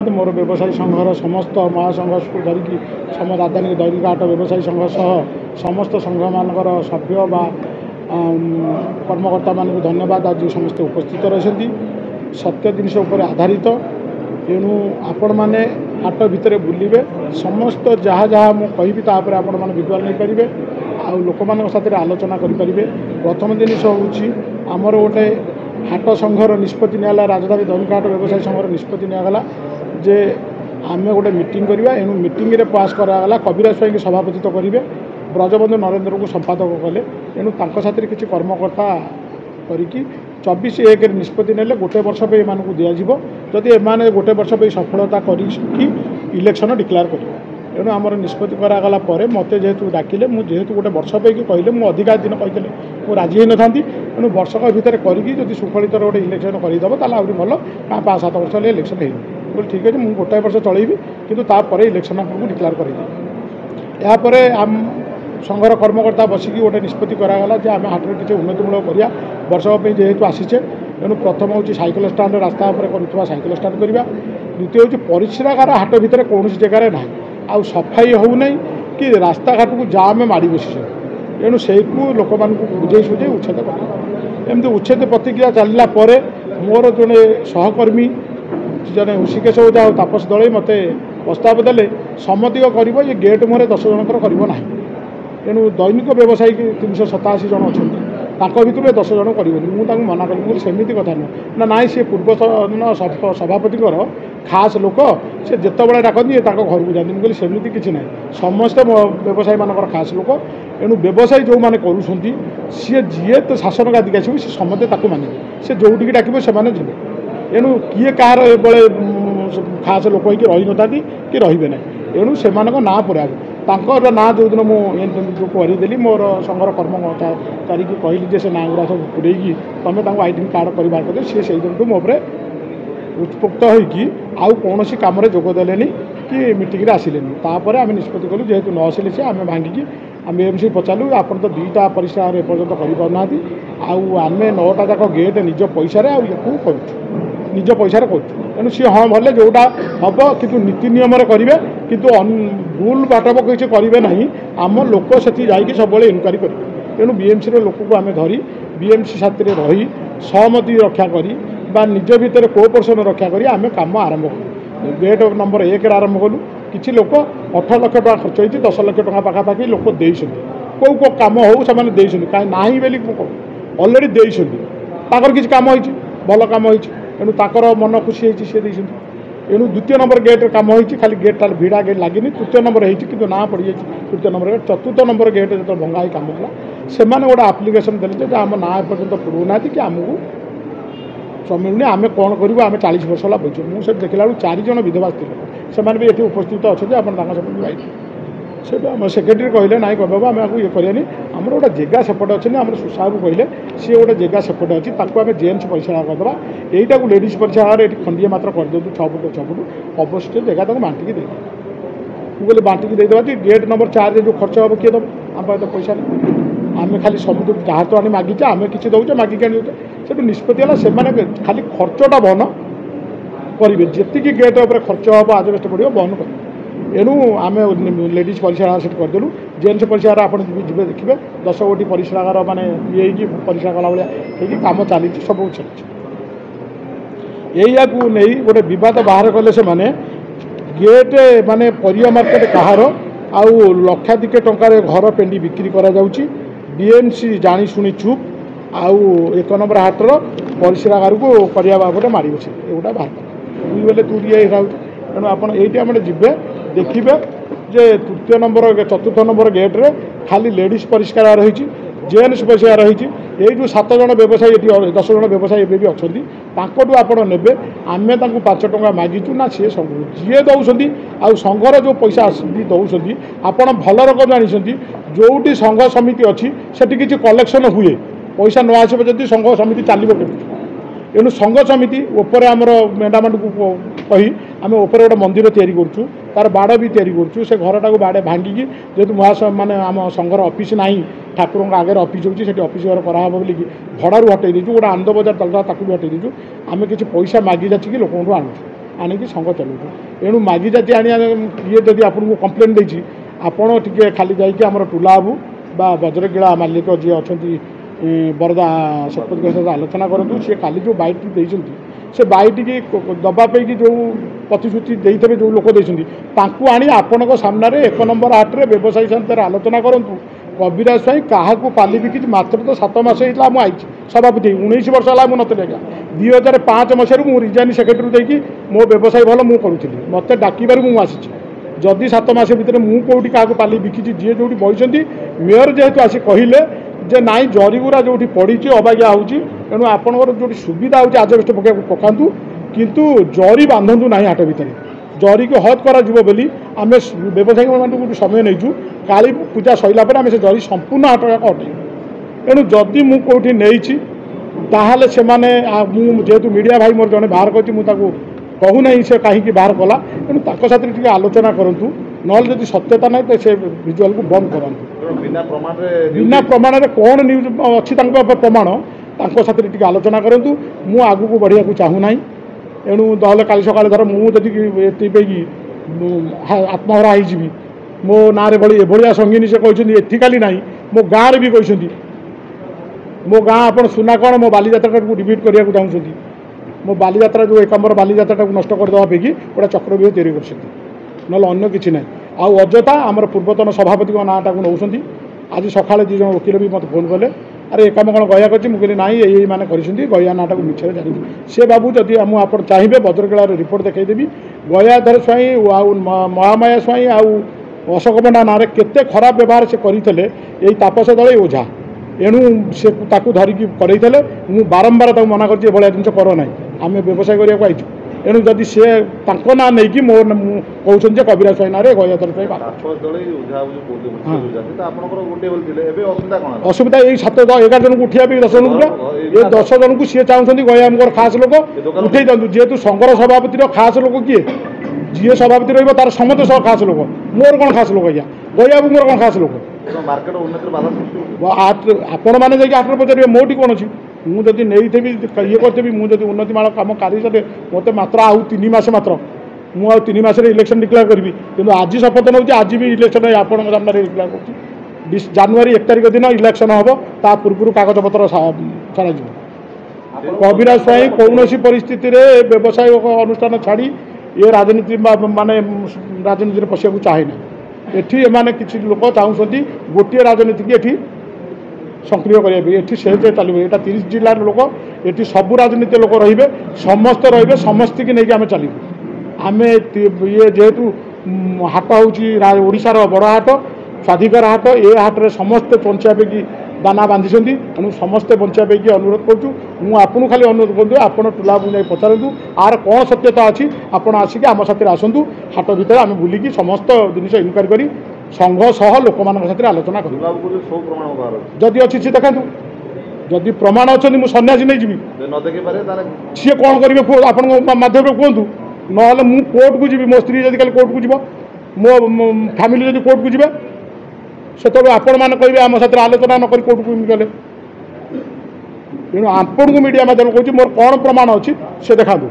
मोर व्यवसायी संघर समस्त महासंघ को धरिकी सम राजधानी दैनिक हाट व्यवसायी संघ सह समस्त संघ मानकर सभ्य बा कर्मकर्ता मान धन्यवाद। आज समस्ते उपस्थित रही सत्य जिनस आधारित तेणु आपण मैंने हाट भितर बुलिबे समस्त जहाँ जहाँ मुझे कहि तापर आपण मैंने विजुआल नहीं पारे आउ लोक मान साथ आलोचना करेंगे। प्रथम जिनस हूँ आमर गोटे हाट संघर निष्पत्ति निगला राजधानी दैनिक हाट व्यवसायी संघर निष्पत्ति निगला जे आम गोटे मीटिंग करवा एणु मीटिंग रे पास करागला कविराज स्वाई सभापतित्व करेंगे ब्रजबंधु नरेंद्र को संपादक कले तेणु साथी किसी कर्मकर्ता करी 24/1 निष्पत्ति ने गोटे वर्ष पे एम दिज्व जदि एम गोटे वर्ष पे सफलता करी इलेक्शन डिक्लेयर कर तेणु आमर निष्पत्ति करागला मत जेहेतु डाकिले मुझे गोटे वर्ष पे कहले मुझे अधिका दिन कहते मुझे राजी होई न तेणु वर्षक भितर करी सुफलित गोटे इलेक्शन करदेव आहरी भल 5-7 वर्ष इलेक्शन है बोले ठीक है मुझे गोटाए वर्ष चलैबी किंतु तापर इलेक्शन आपको डिक्लेयर करेंगे। यापर आम संघर कर्मकर्ता बसिकी गोटे निष्पत्ति करागला जे आम हाट किसी उन्नतिमूलक करिया वर्षक पे जेहेतु आसीचे तेणु प्रथम हूँ साइकेल स्टाण्ड रास्ता कर साइकेल स्टाण्ड करवा। द्वितीय हूँ परिश्रागार हाट भितर कौन जगार ना आउ सफाई होना कि रास्ता घाट को जाम माड़ी बसी तेणु से लोक मान बुझे सुझे उच्छेद कर एमती उच्छेद प्रतिक्रिया चलला मोर जड़े सहकर्मी जड़े ऋषिकेश ओझा और तापस दल मत प्रस्ताव देले सम्मति कर ये गेट मुहर 10 जनकर करना तेणु दैनिक व्यवसायी 387 जन अच्छा भितर 10 जन करेंगे मुझे मना करी सेमती कथा नुह ना सी पूर्व सभापति खास लोक से जिते डाकती ये घर को जाती मुझे सेमती किसी ना समस्त व्यवसायी मान खास लोक तेणु व्यवसायी जो मैंने करुँच सी जी तो शासन गादी आसो सी समस्ते माने से जोटिक डाक से तेणु किए कहार एबले खास लोक होगी रही ना कि रे ना तेणु से ना पुराब ना जो दिन मुझे करदेली मोर संघर कर्मचारी की कहली से ना गुरा सब पुरेगी तुम्हें आईडेंट कार्ड कर सी से दिन मो उत्पुक्त होगी आउ कौन कम जोगदेले कि मीटिंग आसिले आम निष्पत्ति कलु जेहेतु न आसिले से आम भांगिकी आम एमसी पचारू आप 2टा परिश्रा एपर्यंत करना आम 9टा जाक गेट निज पैसा कर निज पैसा करूँ सी हाँ भले जोटा हम कि नीति नियम करेंगे किंतु भूल बाटप किसी करेंगे ना आम लोक से जाकि सब इनक्वारी करेंगे तेणु बीएमसी लोक को आम धरी बीएमसी साथी रही सहमति रक्षा करी बा निज भितर कोऑपरेशन रक्षा करी आम कम आरंभ करूँ। गेट नंबर 1 आरंभ कलु किसी लोक 18 लाख टका खर्च होती 10 लाख टका पाखापाखि लोक देते कौ कौ कम हो से कहीं ना बोली अलरेडी देते किसी कम हो भल कम हो तेणु ताकर मन खुशी होती सी देते तेणु द्वितीय नंबर गेट कम हो खाली गेट भिड़ा गेट लगे तृतीय नंबर हो ना पड़ जाए तृतीय नंबर गेट चतुर्थ नंबर गेट जो भंगा ही कम कला से गोटे आप्लिकेसन देते आम ना एपर्यंत पुरोना कि आमको मिलूनी आम कौन करूँ आम 40 वर्ष है बुझे मुझे देखला 4 जन विधवा स्त्री लोक से भी ये उपस्थित अच्छा आप सब से सेक्रेटरी कहले ना कह आम ये करानी आम गोटे जगह सेपटे अच्छे आम सुसा को कहले सी गोटे जगह सेपटे अच्छी आम जेन्स परिश्रा करदे यहीटा को लेडीज परिश्रा ये खंडिए मात्र करदे 6 फुट 6 फुट अवश्य जगह तक बांटिकी दे मुझे बांटिकी देदेवा कि गेट नंबर 4 जो खर्च हम किए दब आम पाखे तो पैसा नहीं आम खाली सब जहाँ तो आनी मागिचे आम किसी दौचे मागिक आनी दौचे से निष्पत्ति है खाली खर्चटा बहन करेंगे जी गेट उपर खर्च हम आजबेस्ट पड़ो बहन करेंगे एणु आम लेडीज परिश्रागार से करदेलु जेन्स परिश्रागार आप जी देखिए 10 गोटी परिश्रागार माने ये परिश्रा कला भाया कम चली सब चलती या नहीं गोटे बद बाहर कले से माने गेट माने परिया मार्केट कहार आउ लक्षाधिक टंकार घर पेंडी बिक्री करा जाउची बीएमसी जानी शुणी चुप आउ 1 नंबर हाटर परिश्रागार को परिया बाबू माड़ी बसे एगुटा बाहर बुझे तू ये तेणु आप ये जीवे देखिए जे तृतीय नंबर चतुर्थ नंबर गेट्रे खाली लेडीज परिष्कार रही जेन्स परिष्कार रही ये 7 जन व्यवसायी 10 जन व्यवसायी एवं भी अच्छा आपड़ ने आम 5 टଙ୍କା मागिचु ना सी सब जी दौरान आउ संघर जो पैसा दौरान आपड़ भल रकम जानते जोटी संघ समिति अच्छी से किसी कलेक्शन हुए पैसा न आसो जदि संघ समिति चलो केमी तेणु संघ समिति उपर आमर मेडामेंट को कही आम उपर गोटे मंदिर या तार बाड़ भी या से घरटा को बाड़े भांगिकी जेहतु महासंघ माने आम संघर ऑफिस ना ठाकुर आगे ऑफिस होती ऑफिस घर कराब बोल भड़ारू हटई देचु गोटे आनंद बजार चलता ताकू भी हटई देचु आम किसी पैसा मागी जाची लोक आणु ଆଣିକି ସଂଘ ଚଲାଉଛୁ। ଏଣୁ ମାଗି ଜାତି ଆଣି ଇଏ ଯଦି ଆପଣଙ୍କୁ କମ୍ପ୍ଲେନ୍ ଦେଇଛି ଆପଣ ଟିକେ ଖାଲି ଯାଇକି ଆମର ଟୁଲା ବାବୁ ବା ବଜ୍ରଗିଳା ମାଲିକ ଯିଏ ଅଛନ୍ତି ବରଦା ଶତପଥୀଙ୍କ ସହିତ ଆଲୋଚନା କରନ୍ତୁ। ସିଏ କାଲି ଯେଉଁ ବାଇକ୍ଟି ଦେଇଛନ୍ତି ସେ ବାଇକ୍ଟିକି ଦେବା ପାଇଁକି ଯେଉଁ ପ୍ରତିଶ୍ରୁତି ଦେଇଥିବେ ଯେଉଁ ଲୋକ ଦେଇଛନ୍ତି ତାଙ୍କୁ ଆଣି ଆପଣଙ୍କ ସାମ୍ନାରେ 1 ନମ୍ବର ହାଟରେ ବ୍ୟବସାୟୀ ସମିତିରେ ଆଲୋଚନା କରନ୍ତୁ। କବିରାଜ ସ୍ୱାଇଁ କାହାକୁ ପାଲି ବିକିଛି ମାତ୍ର ତ 7 ମାସ ହେଇଥିଲା ମୁଁ ଆଇଛି ସଭାପତି 19 ବର୍ଷ ହେଲା ମୁଁ ନଥିଲି ଆଜ୍ଞା 2005 ମସିହାରୁ ମୁଁ ରିଜାଇନ୍ ସେକ୍ରେଟାରୀ ଦେଇକି ମୋ ବ୍ୟବସାୟ ଭଲ ମୁଁ କରୁଥିଲି ମୋତେ ଡାକିବାରୁ ମୁଁ ଆସିଛି। ଯଦି 7 ମାସ ଭିତରେ ମୁଁ କେଉଁଠି କାହାକୁ ପାଲି ବିକିଛି ଯିଏ ଯେଉଁଠି ବହିଛନ୍ତି ମେୟର ଯେହେତୁ ଆସି କହିଲେ ଯେ ନାଇଁ ଜରିଗୁରା ଯେଉଁଠି ପଡ଼ିଛି ଅବାଗିଆ ହେଉଛି ତେଣୁ ଆପଣଙ୍କର ଯେଉଁଠି ସୁବିଧା ହେଉଛି ଆଜବେଷ୍ଟ ପକାଇବାକୁ ପକାନ୍ତୁ କିନ୍ତୁ ଜରି ବାନ୍ଧନ୍ତୁ ନାହିଁ ହାଟ ଭିତରେ। ଜରିକୁ ହଦ୍ କରାଯିବ ବୋଲି ଆମେ ବ୍ୟବସାୟୀମାନଙ୍କୁ ସମୟ ନେଇଛୁ। କାଳୀ ପୂଜା ସରିଲା ପରେ ଆମେ ସେ ଜରି ସମ୍ପୂର୍ଣ୍ଣ ହାଟ ଯାକ ହଟେଇବୁ। ତେଣୁ ଯଦି ମୁଁ କେଉଁଠି ନେଇଛି ତାହେଲେ ସେମାନେ ମୁଁ ଯେହେତୁ ମିଡ଼ିଆ ଭାଇ ମୋର ଜଣେ ବାହାର କରିଛି ମୁଁ ତାକୁ କହୁନାହିଁ ସେ କାହିଁକି ବାହାର କଲା ତେଣୁ ତାଙ୍କ ସାଥିରେ ଟିକେ ଆଲୋଚନା କରନ୍ତୁ। ନହେଲେ ଯଦି ସତ୍ୟତା ନାହିଁ ତ ସେ ଭିଜୁଆଲକୁ ବନ୍ଦ କରନ୍ତୁ। ବିନା ପ୍ରମାଣରେ କ'ଣ ନ୍ୟୁଜ୍ ଅଛି ତାଙ୍କ ପ୍ରମାଣ ତାଙ୍କ ସାଥିରେ ଟିକେ ଆଲୋଚନା କରନ୍ତୁ। ମୁଁ ଆଗକୁ ବଢ଼ିବାକୁ ଚାହୁଁନାହିଁ। ଏଣୁ ନହେଲେ କାଲି ସକାଳେ ଧର ମୁଁ ଯଦି ଏଥିପାଇଁ ଆତ୍ମହରା ହେଇଯିବି ମୋ ନାଁରେ ଏଭଳିଆ ସଙ୍ଗିନୀ ସେ କହିଛନ୍ତି ଏଠି ଖାଲି ନାହିଁ ମୋ ଗାଁରେ ବି କହିଛନ୍ତି। ମୋ ଗାଁ ଆପଣ ସୁନା କ'ଣ ମୋ ବାଲିଯାତ୍ରାଟାକୁ ଡିଭିଟ୍ କରିବାକୁ ଚାହୁଁଛନ୍ତି। ମୋ ବାଲିଯାତ୍ରା ଯେଉଁ 1 ନମ୍ବର ବାଲିଯାତ୍ରାଟାକୁ ନଷ୍ଟ କରିଦେବା ପାଇଁକି ଗୋଟେ ଚକ୍ରବ୍ୟୁହ ତିଆରି କରିଛନ୍ତି ନହେଲେ ଅନ୍ୟ କିଛି ନାହିଁ। ଆଉ ଅଯଥା ଆମର ପୂର୍ବତନ ସଭାପତିଙ୍କ ନାଁଟାକୁ ନେଉଛନ୍ତି। ଆଜି ସକାଳେ 2 ଜଣ ଓକିଲ ବି ମୋତେ ଫୋନ୍ କଲେ ଆରେ ଏ କାମ କ'ଣ ଗୟା କରିଛି ମୁଁ କହିଲି ନାହିଁ ଏଇମାନେ କରିଛନ୍ତି ଗୟା ନାଁଟାକୁ ମିଛରେ ଜାଣିଛି। ସେ ବାବୁ ଯଦି ମୁଁ ଆପଣ ଚାହିଁବେ ବଜ୍ରଗିଳାର ରିପୋର୍ଟ ଦେଖାଇଦେବି ଗୟାଧର ସ୍ୱାଇଁ ଆଉ ମହାମାୟା ସ୍ୱାଇଁ ଆଉ ଅଶୋକ ପଣ୍ଡା ନାଁରେ କେତେ ଖରାପ ବ୍ୟବହାର ସେ କରିଥିଲେ ଏଇ ତାପସ ଦଳେ ଓଝା। ଏଣୁ ସେ ତାକୁ ଧରିକି କରେଇଥିଲେ ମୁଁ ବାରମ୍ବାର ତାକୁ ମନା କରିଛି ଏଭଳିଆ ଜିନିଷ କର ନାହିଁ ଆମେ ବ୍ୟବସାୟ କରିବାକୁ ଆଇଛୁ। ଏଣୁ ଯଦି ସେ ତାଙ୍କ ନାଁ ନେଇକି ମୋ କହୁଛନ୍ତି ଯେ କବିରାଜ ସ୍ୱାଇଁ ନାଁରେ ଗୟାଧର ସ୍ୱାଇଁ ଅସୁବିଧା ଏଇ 11 ଜଣଙ୍କୁ ଉଠିବା ପାଇଁ 10 ଜଣଙ୍କୁ ଏ 10 ଜଣଙ୍କୁ ସିଏ ଚାହୁଁଛନ୍ତି ଗୟାଙ୍କର ଖାସ୍ ଲୋକ ଉଠେଇ ଦିଅନ୍ତୁ। ଯେହେତୁ ସଂଘର ସଭାପତିର ଖାସ୍ ଲୋକ କିଏ ଯିଏ ସଭାପତି ରହିବ ତାର ସମସ୍ତେ ଖାସ୍ ଲୋକ ମୋର କ'ଣ ଖାସ୍ ଲୋକ ଆଜ୍ଞା ଗୟାବାବୁ ମୋର କ'ଣ ଖାସ୍ ଲୋକ ଆପଣମାନେ ଯାଇକି ହାଟରେ ପଚାରିବେ ମୋଠି କ'ଣ ଅଛି। ମୁଁ ଯଦି ନେଇଥିବି ଇଏ କରିଥିବି ମୁଁ ଯଦି ଉନ୍ନତିମାଳ କାମ କାଢ଼ିଦେଲେ ମୋତେ ମାତ୍ର ଆଉ 3 ମାସ ମାତ୍ର ମୁଁ ଆଉ 3 ମାସରେ ଇଲେକ୍ସନ୍ ଡିକ୍ଲେୟାର କରିବି। କିନ୍ତୁ ଆଜି ଶପଥ ନେଉଛି ଆଜି ବି ଇଲେକ୍ସନ୍ ଆପଣଙ୍କ ସାମ୍ନାରେ ଡିକ୍ଲେୟାର କରୁଛି। ଜାନୁଆରୀ 1 ତାରିଖ ଦିନ ଇଲେକ୍ସନ୍ ହେବ ତା ପୂର୍ବରୁ କାଗଜପତ୍ର ଛଡ଼ାଯିବ। କବିରାଜ ସ୍ୱାଇଁ କୌଣସି ପରିସ୍ଥିତିରେ ବ୍ୟବସାୟ ଅନୁଷ୍ଠାନ ଛାଡ଼ି ଏ ରାଜନୀତି ମାନେ ରାଜନୀତିରେ ପଶିବାକୁ ଚାହେଁନି। ଏଠି ଏମାନେ କିଛି ଲୋକ ଚାହୁଁଛନ୍ତି ଗୋଟିଏ ରାଜନୀତିକି ଏଠି ସକ୍ରିୟ କରିବା ପାଇଁ ଏଠି ସେ ଚାଲିବ। ଏଇଟା 30 ଜିଲ୍ଲାର ଲୋକ ଏଠି ସବୁ ରାଜନୀତି ଲୋକ ରହିବେ ସମସ୍ତେ ରହିବେ ସମସ୍ତଙ୍କୁ ନେଇକି ଆମେ ଚାଲିବୁ। ଆମେ ଇଏ ଯେହେତୁ ହାଟ ହେଉଛି ଓଡ଼ିଶାର ବଡ଼ ହାଟ ସ୍ୱାଧିକାର ହାଟ ଏ ହାଟରେ ସମସ୍ତେ ବଞ୍ଚିବା ପାଇଁକି ଦାନା ବାନ୍ଧିଛନ୍ତି। ତେଣୁ ସମସ୍ତେ ବଞ୍ଚିବା ପାଇଁକି ଅନୁରୋଧ କରୁଛୁ। ମୁଁ ଆପଣଙ୍କୁ ଖାଲି ଅନୁରୋଧ କରୁଛୁ ଆପଣ ଟୁଲାକୁ ଯାଇ ପଚାରନ୍ତୁ ଆର କ'ଣ ସତ୍ୟତା ଅଛି ଆପଣ ଆସିକି ଆମ ସାଥିରେ ଆସନ୍ତୁ। ହାଟ ଭିତରେ ଆମେ ବୁଲିକି ସମସ୍ତ ଜିନିଷ ଇନକ୍ୱାରି କରି ସଂଘ ସହ ଲୋକମାନଙ୍କ ସାଥିରେ ଆଲୋଚନା କରିବୁ। ଯଦି ଅଛି ସିଏ ଦେଖାନ୍ତୁ ଯଦି ପ୍ରମାଣ ଅଛନ୍ତି ମୁଁ ସନ୍ନ୍ୟାସୀ ନେଇଯିବି ସିଏ କ'ଣ କରିବେ ଆପଣଙ୍କ ମାଧ୍ୟମରେ କୁହନ୍ତୁ। ନହେଲେ ମୁଁ କୋର୍ଟକୁ ଯିବି ମୋ ସ୍ତ୍ରୀ ଯଦି କାଲି କୋର୍ଟକୁ ଯିବ ମୋ ଫ୍ୟାମିଲି ଯଦି କୋର୍ଟକୁ ଯିବେ ସେତେବେଳେ ଆପଣମାନେ କହିବେ ଆମ ସାଥିରେ ଆଲୋଚନା ନ କରି କୋର୍ଟକୁ ଗଲେ। ତେଣୁ ଆପଣଙ୍କୁ ମିଡ଼ିଆ ମାଧ୍ୟମରେ କହୁଛି ମୋର କ'ଣ ପ୍ରମାଣ ଅଛି ସେ ଦେଖାନ୍ତୁ।